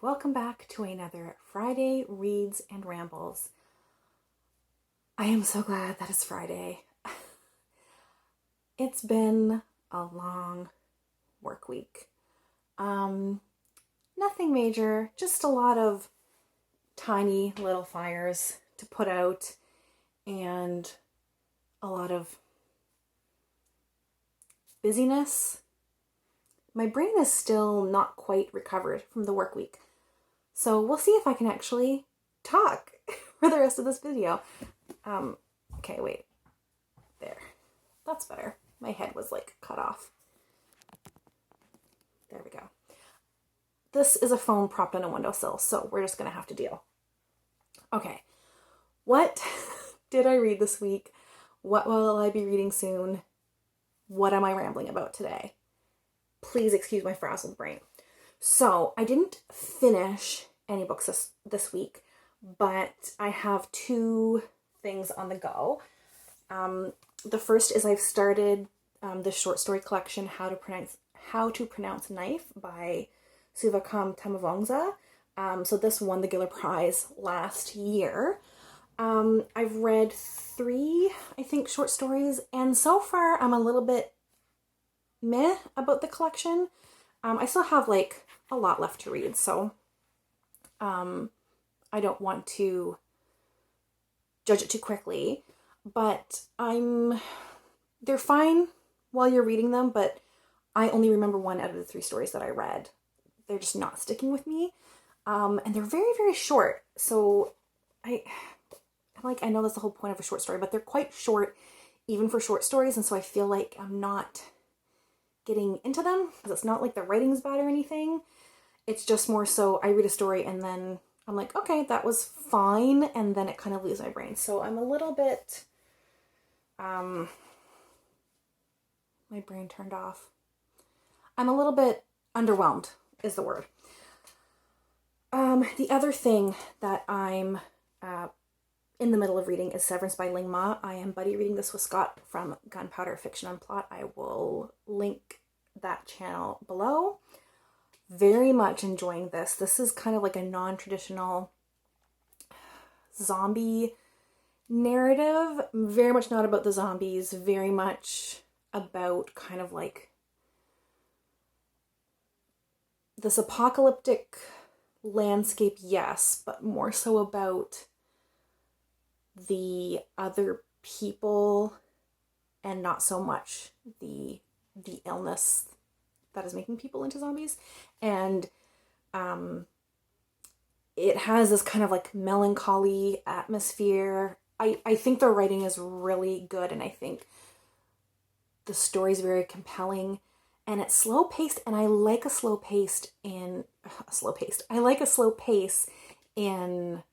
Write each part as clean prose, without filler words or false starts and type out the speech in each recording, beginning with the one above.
welcome back to another Friday Reads and Rambles. I am so glad that it's Friday. It's been a long work week. Nothing major, just a lot of tiny little fires to put out and a lot of busyness. My brain is still not quite recovered from the work week. So we'll see if I can actually talk for the rest of this video. Okay, wait. There. That's better. My head was like cut off. There we go. This is a phone propped on a windowsill, so we're just going to have to deal. Okay. What did I read this week? What will I be reading soon? What am I rambling about today? Please excuse my frazzled brain. So I didn't finish any books this week, but I have two things on the go. The first is I've started the short story collection How to Pronounce Knife by Suvakam Tamavongsa. So this won the Giller Prize last year. I've read 3, I think, short stories, and so far I'm a little bit meh about the collection. I still have like a lot left to read, so I don't want to judge it too quickly, but they're fine while you're reading them, but I only remember 1 out of the 3 stories that I read. They're just not sticking with me, and they're very, very short, so I know that's the whole point of a short story, but they're quite short even for short stories, and so I feel like I'm not getting into them, because it's not like the writing's bad or anything. It's just more so I read a story and then I'm like, okay, that was fine, and then it kind of leaves my brain. So I'm a little bit, my brain turned off. I'm a little bit underwhelmed is the word. The other thing that I'm in the middle of reading is Severance by Ling Ma. I am buddy reading this with Scott from Gunpowder Fiction and Plot. I will link that channel below. Very much enjoying this. This is kind of like a non-traditional zombie narrative. Very much not about the zombies. Very much about kind of like this apocalyptic landscape, yes, but more so about the other people and not so much the illness that is making people into zombies. And it has this kind of like melancholy atmosphere. I think the writing is really good, and I think the story is very compelling, and it's slow paced, and I like a slow pace in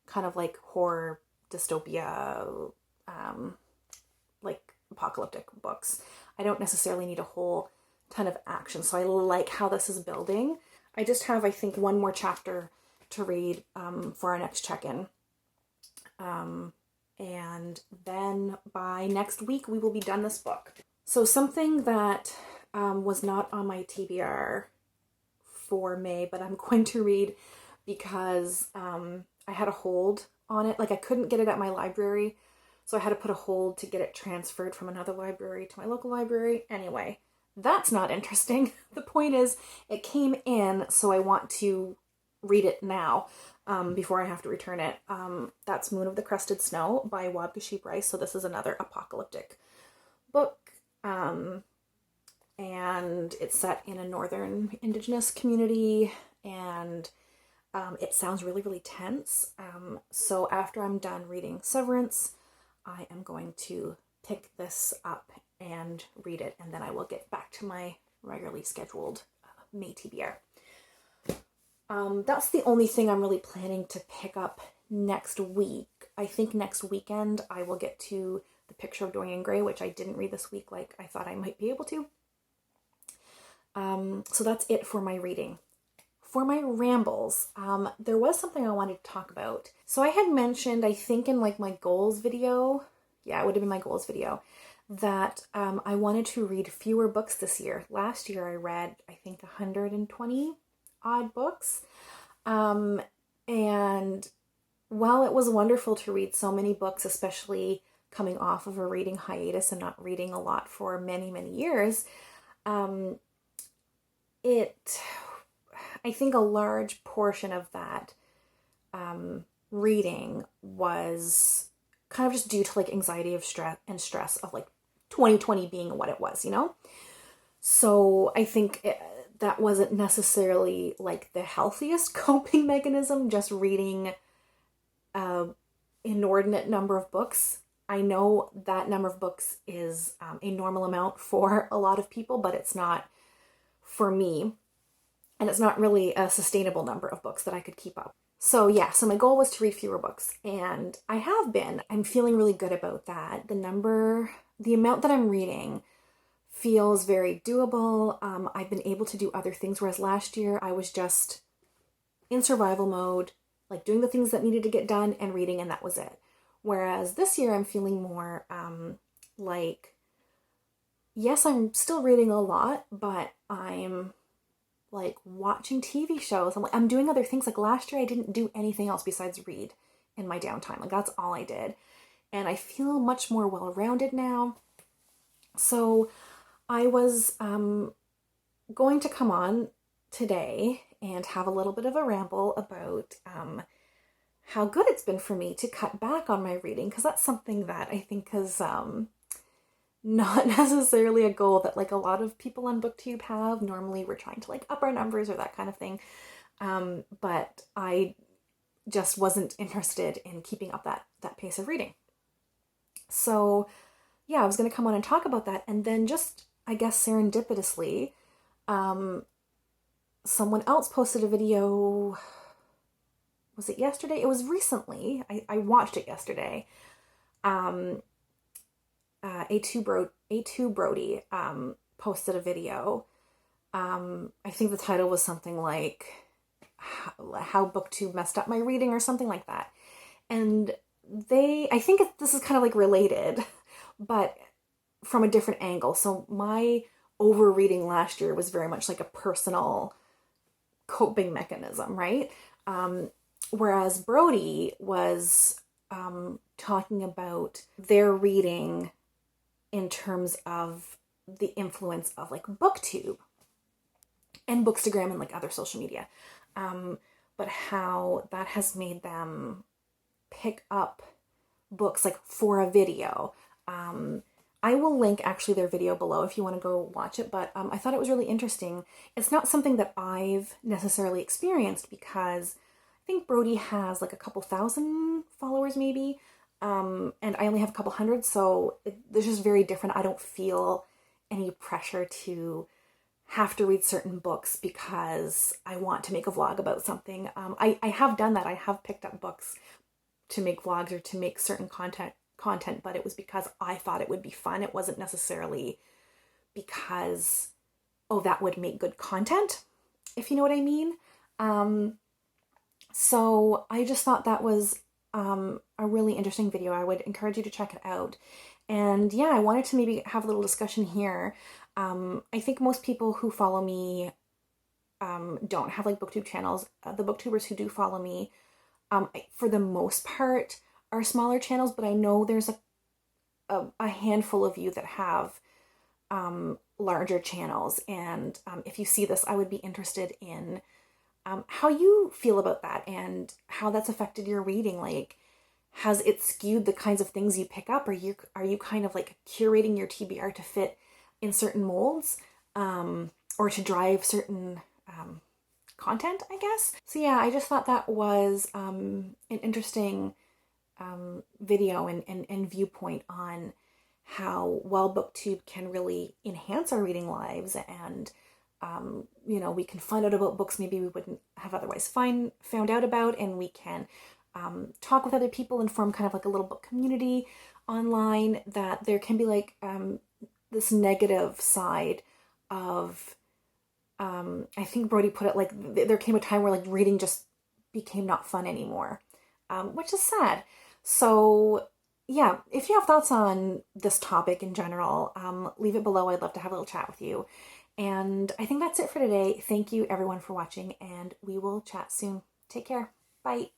kind of like horror dystopia, like apocalyptic books. I don't necessarily need a whole ton of action, so I like how this is building. I just have, I think, 1 more chapter to read for our next check-in. And then by next week, we will be done this book. So something that was not on my TBR for May, but I'm going to read because I had a hold on it. Like, I couldn't get it at my library, so I had to put a hold to get it transferred from another library to my local library. Anyway, that's not interesting. The point is, it came in, so I want to read it now before I have to return it. That's Moon of the Crusted Snow by Wabgashee Rice. So this is another apocalyptic book. And it's set in a northern indigenous community, and it sounds really, really tense. So after I'm done reading Severance, I am going to pick this up and read it, and then I will get back to my regularly scheduled May TBR. That's the only thing I'm really planning to pick up next week. I think next weekend I will get to The Picture of Dorian Gray, which I didn't read this week like I thought I might be able to. So that's it for my reading. For my rambles, there was something I wanted to talk about. So I had mentioned, I think in like my goals video, it would have been my goals video, that I wanted to read fewer books this year. Last year I read, I think, 120 odd books. And while it was wonderful to read so many books, especially coming off of a reading hiatus and not reading a lot for many, many years, um, I think a large portion of that reading was kind of just due to like anxiety of stress of like 2020 being what it was, So I think that wasn't necessarily like the healthiest coping mechanism, just reading an inordinate number of books. I know that number of books is a normal amount for a lot of people, but it's not for me. And it's not really a sustainable number of books that I could keep up. So yeah, so my goal was to read fewer books, and I have been. I'm feeling really good about that. The amount that I'm reading feels very doable. I've been able to do other things, whereas last year I was just in survival mode, like doing the things that needed to get done and reading, and that was it. Whereas this year I'm feeling more like, yes, I'm still reading a lot, but I'm like watching TV shows. I'm doing other things. Like last year I didn't do anything else besides read in my downtime. Like that's all I did. And I feel much more well-rounded now. So I was going to come on today and have a little bit of a ramble about how good it's been for me to cut back on my reading, because that's something that I think is not necessarily a goal that like a lot of people on BookTube have. Normally we're trying to like up our numbers or that kind of thing. But I just wasn't interested in keeping up that pace of reading. So yeah, I was going to come on and talk about that. And then just, I guess serendipitously, someone else posted a video. Was it yesterday? It was recently. I watched it yesterday. A2 Brody posted a video. I think the title was something like how BookTube messed up my reading or something like that. And I think this is kind of like related, but from a different angle. So my overreading last year was very much like a personal coping mechanism, right? Whereas Brody was talking about their reading in terms of the influence of like BookTube and Bookstagram and like other social media, but how that has made them pick up books like for a video. I will link actually their video below if you want to go watch it, but I thought it was really interesting. It's not something that I've necessarily experienced because I think Brody has like a couple thousand followers maybe, and I only have a couple hundred, so it's just very different. I don't feel any pressure to have to read certain books because I want to make a vlog about something. I have done that. I have picked up books to make vlogs or to make certain content, but it was because I thought it would be fun. It wasn't necessarily because, oh, that would make good content, if you know what I mean. So I just thought that was a really interesting video. I would encourage you to check it out. And yeah, I wanted to maybe have a little discussion here. I think most people who follow me don't have like BookTube channels. The BookTubers who do follow me, for the most part, are smaller channels, but I know there's a handful of you that have larger channels. And if you see this, I would be interested in how you feel about that and how that's affected your reading. Like, has it skewed the kinds of things you pick up? Are you kind of like curating your TBR to fit in certain molds, or to drive certain content, I guess? So yeah, I just thought that was an interesting video and viewpoint on how well BookTube can really enhance our reading lives, and we can find out about books maybe we wouldn't have otherwise found out about, and we can talk with other people and form kind of like a little book community online. That there can be like this negative side of, I think Brody put it like, there came a time where like reading just became not fun anymore, which is sad. So yeah, if you have thoughts on this topic in general, leave it below. I'd love to have a little chat with you. And I think that's it for today. Thank you everyone for watching, and we will chat soon. Take care. Bye.